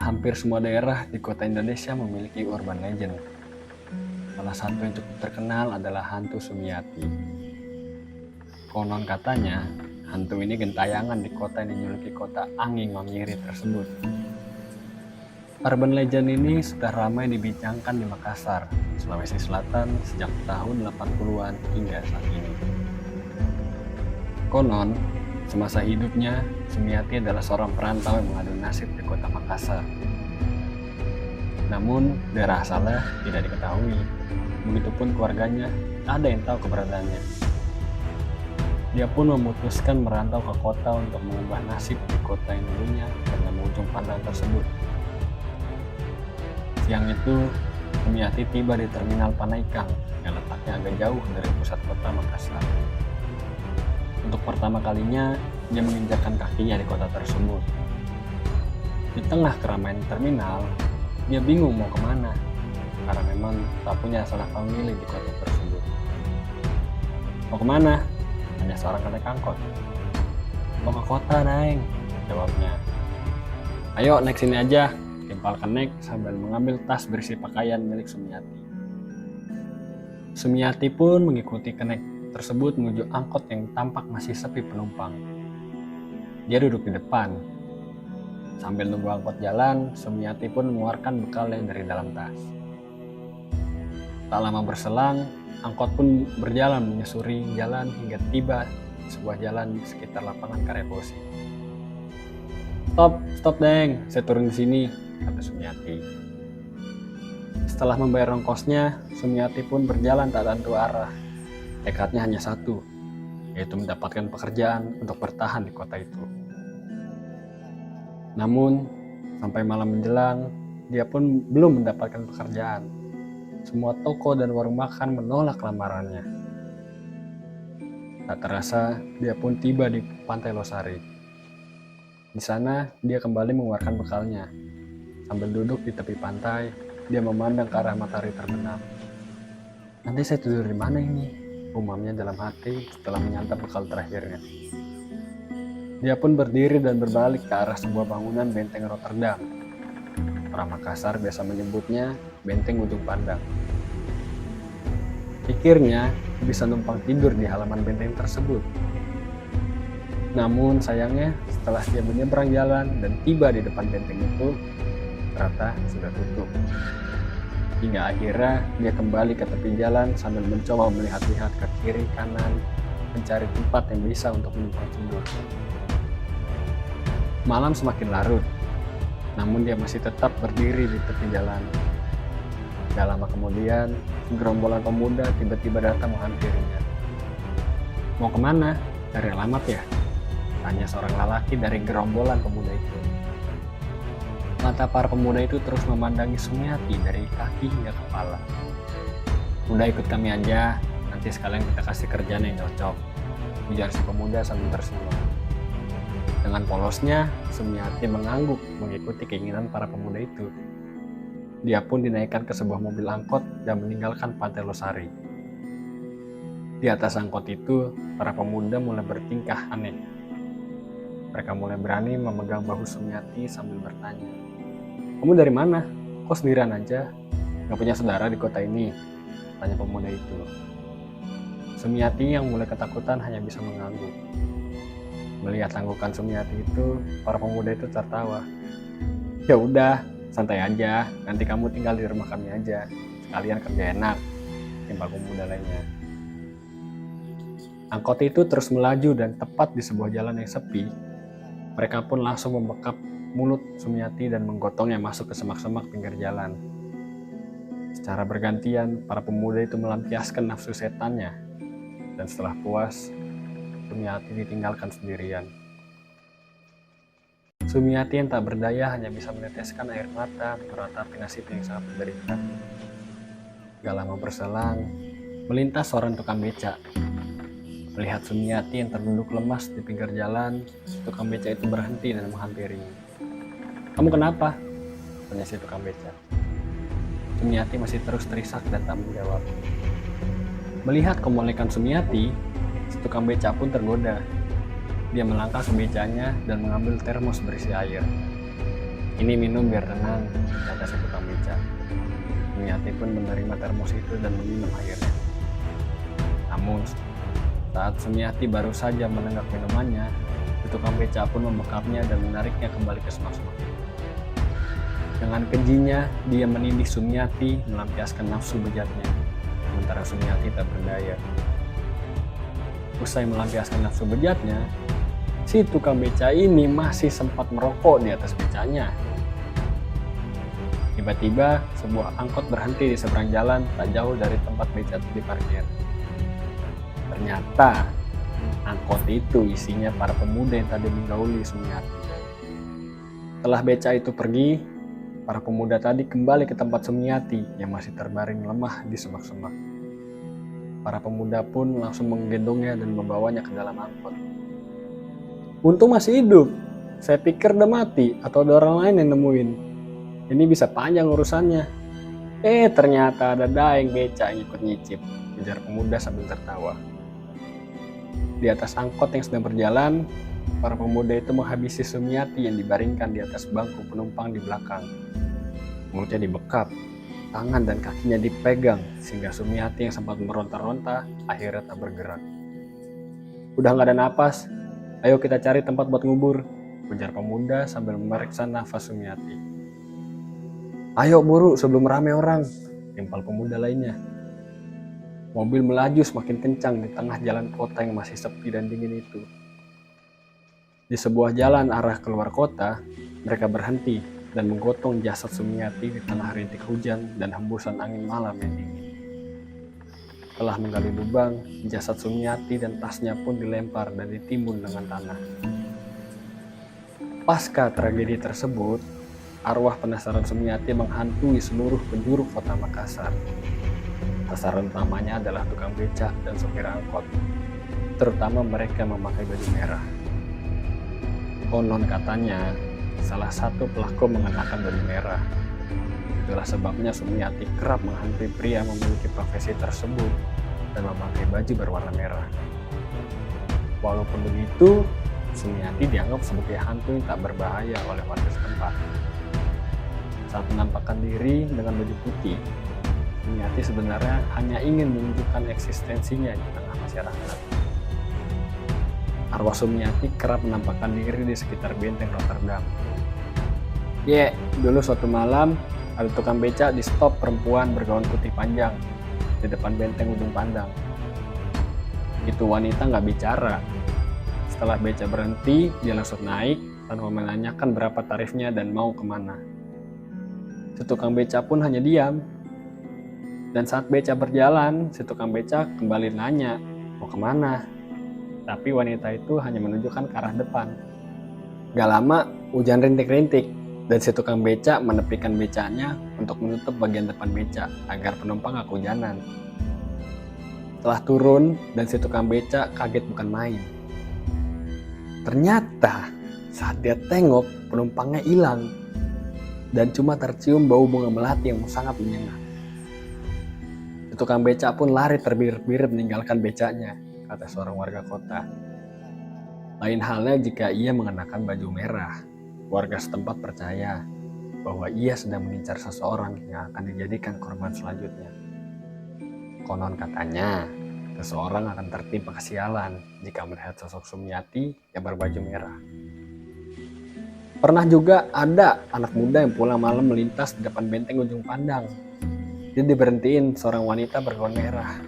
Hampir semua daerah di kota Indonesia memiliki urban legend. Salah satu yang cukup terkenal adalah hantu Sumiati. Konon katanya, hantu ini gentayangan di kota yang dijuluki kota angin mamiri tersebut. Urban legend ini sudah ramai dibincangkan di Makassar, Sulawesi Selatan sejak tahun 80-an hingga saat ini. Konon, semasa hidupnya, Sumiati adalah seorang perantau yang mengadu nasib di kota Makassar. Namun, daerah asalnya tidak diketahui. Begitupun keluarganya, tak ada yang tahu keberadaannya. Dia pun memutuskan merantau ke kota untuk mengubah nasib di kota yang dulunya dengan ujung pandang tersebut. Siang itu, Sumiati tiba di terminal Panaikang yang letaknya agak jauh dari pusat kota Makassar. Untuk pertama kalinya, dia menginjakkan kakinya di kota tersebut. Di tengah keramaian terminal, dia bingung mau kemana, karena memang tak punya sanak famili di kota tersebut. Mau kemana? Hanya seorang naik angkot. Mau ke kota, Neng, jawabnya. Ayo naik sini aja, timpal kenek sambil mengambil tas berisi pakaian milik Sumiati. Sumiati pun mengikuti kenek tersebut menuju angkot yang tampak masih sepi penumpang. Dia duduk di depan. Sambil nunggu angkot jalan, Sumiati pun mengeluarkan bekalnya dari dalam tas. Tak lama berselang, angkot pun berjalan menyusuri jalan hingga tiba di sebuah jalan di sekitar lapangan Karebosi. Stop Deng, saya turun di sini, kata Sumiati. Setelah membayar ongkosnya, Sumiati pun berjalan tak tentu arah. Tekadnya hanya satu, yaitu mendapatkan pekerjaan untuk bertahan di kota itu. Namun, sampai malam menjelang, dia pun belum mendapatkan pekerjaan. Semua toko dan warung makan menolak lamarannya. Tak terasa, dia pun tiba di Pantai Losari. Di sana, dia kembali mengeluarkan bekalnya. Sambil duduk di tepi pantai, dia memandang ke arah matahari terbenam. Nanti saya tidur di mana ini? Umamnya dalam hati setelah menyantap bekal terakhirnya. Dia pun berdiri dan berbalik ke arah sebuah bangunan benteng Rotterdam. Orang Makassar biasa menyebutnya benteng ujung pandang. Pikirnya bisa numpang tidur di halaman benteng tersebut. Namun sayangnya setelah dia menyeberang jalan dan tiba di depan benteng itu, ternyata sudah tutup. Hingga akhirnya dia kembali ke tepi jalan sambil mencoba melihat-lihat ke kiri kanan, mencari tempat yang bisa untuk menumpang tidur. Malam semakin larut, namun dia masih tetap berdiri di tepi jalan. Gak lama kemudian, gerombolan pemuda tiba-tiba datang menghampirinya. Mau kemana? Cari alamat ya? Tanya seorang lelaki dari gerombolan pemuda itu. Mata para pemuda itu terus memandangi Sumiati dari kaki hingga kepala. Udah ikut kami aja, nanti sekalian kita kasih kerjaan yang cocok, ujar si pemuda sambil tersenyum. Dengan polosnya, Sumiati mengangguk mengikuti keinginan para pemuda itu. Dia pun dinaikkan ke sebuah mobil angkot dan meninggalkan Pantai Losari. Di atas angkot itu, para pemuda mulai bertingkah aneh. Mereka mulai berani memegang bahu Sumiati sambil bertanya, "Kamu dari mana? Kok sendirian aja? Gak punya saudara di kota ini?" tanya pemuda itu. Sumiati yang mulai ketakutan hanya bisa mengangguk. Melihat anggukan Sumiati itu, para pemuda itu tertawa. "Ya udah, santai aja. Nanti kamu tinggal di rumah kami aja. Sekalian kerja enak," timbal pemuda lainnya. Angkot itu terus melaju dan tepat di sebuah jalan yang sepi. Mereka pun langsung membekap mulut Sumiati dan menggotongnya masuk ke semak-semak pinggir jalan. Secara bergantian, para pemuda itu melampiaskan nafsu setannya. Dan setelah puas, Sumiati ditinggalkan sendirian. Sumiati yang tak berdaya hanya bisa meneteskan air mata meratapi nasib yang sangat menderita. Gak lama berselang, melintas seorang tukang beca. Melihat Sumiati yang terduduk lemas di pinggir jalan, tukang beca itu berhenti dan menghampirinya. "Kamu kenapa?" tanya si tukang beca. Sumiati masih terus terisak dan tak menjawab. Melihat kemolekan Sumiati, si tukang beca pun tergoda. Dia melangkah ke becanya dan mengambil termos berisi air. Ini minum biar tenang, kata si tukang beca. Sumiati pun menerima termos itu dan meminum airnya. Namun, saat Sumiati baru saja menenggak minumannya, si tukang beca pun membekapnya dan menariknya kembali ke semak-semak itu. Dengan kejinya, dia menindih Sumiati melampiaskan nafsu bejatnya, sementara Sumiati tak berdaya. Usai melampiaskan nafsu bejatnya, si tukang beca ini masih sempat merokok di atas becanya. Tiba-tiba, sebuah angkot berhenti di seberang jalan tak jauh dari tempat beca diparkir. Ternyata, angkot itu isinya para pemuda yang tadi menggauli Sumiati. Setelah beca itu pergi, para pemuda tadi kembali ke tempat Sumiati yang masih terbaring lemah di semak-semak. Para pemuda pun langsung menggendongnya dan membawanya ke dalam angkot. Untung masih hidup. Saya pikir udah mati atau ada orang lain yang nemuin. Ini bisa panjang urusannya. Ternyata ada daeng beca yang ikut nyicip, ujar pemuda sambil tertawa. Di atas angkot yang sedang berjalan, para pemuda itu menghabisi Sumiati yang dibaringkan di atas bangku penumpang di belakang. Mulutnya dibekap, tangan dan kakinya dipegang, sehingga Sumiati yang sempat meronta-ronta akhirnya tak bergerak. Udah gak ada napas, ayo kita cari tempat buat ngubur, ujar pemuda sambil memeriksa nafas Sumiati. Ayo buru sebelum rame orang, timpal pemuda lainnya. Mobil melaju semakin kencang di tengah jalan kota yang masih sepi dan dingin itu. Di sebuah jalan arah keluar kota, mereka berhenti dan menggotong jasad Sumiati di tengah rintik hujan dan hembusan angin malam yang dingin. Setelah menggali lubang, jasad Sumiati dan tasnya pun dilempar dan ditimbun dengan tanah. Pasca tragedi tersebut, arwah penasaran Sumiati menghantui seluruh penjuru kota Makassar. Sasaran utamanya adalah tukang beca dan sopir angkot, terutama mereka memakai baju merah. Konon katanya, salah satu pelaku mengenakan baju merah. Itulah sebabnya Sumiati kerap menghantui pria memiliki profesi tersebut dan memakai baju berwarna merah. Walaupun begitu, Sumiati dianggap sebagai hantu yang tak berbahaya oleh warga setempat. Saat menampakkan diri dengan baju putih, Sumiati sebenarnya hanya ingin menunjukkan eksistensinya di tengah masyarakat. Arwah Sumiati kerap menampakkan diri di sekitar benteng Rotterdam. Dulu suatu malam, ada tukang beca di stop perempuan bergaun putih panjang di depan benteng Ujung Pandang. Itu wanita nggak bicara. Setelah beca berhenti, dia langsung naik tanpa menanyakan berapa tarifnya dan mau kemana. Si tukang beca pun hanya diam. Dan saat beca berjalan, si tukang beca kembali nanya, mau kemana? Tapi wanita itu hanya menunjukkan ke arah depan. Gak lama, hujan rintik-rintik, dan si tukang beca menepikan becanya untuk menutup bagian depan beca agar penumpang gak kehujanan. Setelah turun, dan si tukang beca kaget bukan main. Ternyata, saat dia tengok, penumpangnya hilang, dan cuma tercium bau bunga melati yang sangat menyengat. Tukang beca pun lari terbirit-birit meninggalkan becanya, kata seorang warga kota. Lain halnya jika ia mengenakan baju merah. Warga setempat percaya bahwa ia sedang mengincar seseorang yang akan dijadikan korban selanjutnya. Konon katanya, seseorang akan tertimpa kesialan jika melihat sosok Sumiati yang berbaju merah. Pernah juga ada anak muda yang pulang malam melintas di depan benteng Ujung Pandang. Dia diberhentiin seorang wanita bergaun merah.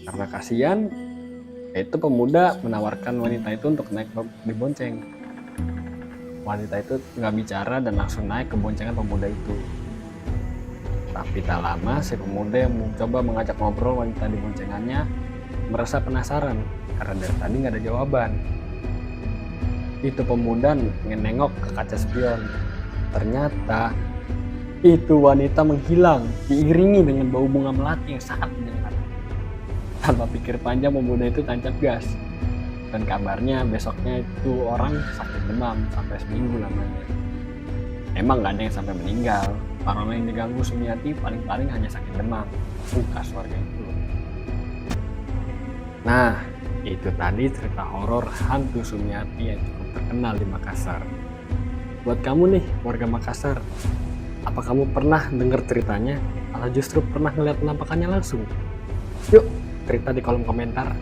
Karena kasihan, itu pemuda menawarkan wanita itu untuk naik dibonceng. Wanita itu nggak bicara dan langsung naik ke boncengan pemuda itu. Tapi tak lama, si pemuda yang mencoba mengajak ngobrol wanita di boncengannya merasa penasaran karena dari tadi nggak ada jawaban. Itu pemuda ingin nengok ke kaca spion. Ternyata itu wanita menghilang, diiringi dengan bau bunga melati yang sangat menyengat. Tanpa pikir panjang, pemuda itu tancap gas. Dan kabarnya besoknya itu orang sakit demam sampai seminggu lamanya. Emang gak ada yang sampai meninggal. Orang yang diganggu Sumiati paling-paling hanya sakit demam. Pukas warga itu. Nah, itu tadi cerita horor hantu Sumiati yang cukup terkenal di Makassar. Buat kamu nih, warga Makassar, apa kamu pernah dengar ceritanya atau justru pernah ngeliat penampakannya langsung? Yuk, cerita di kolom komentar.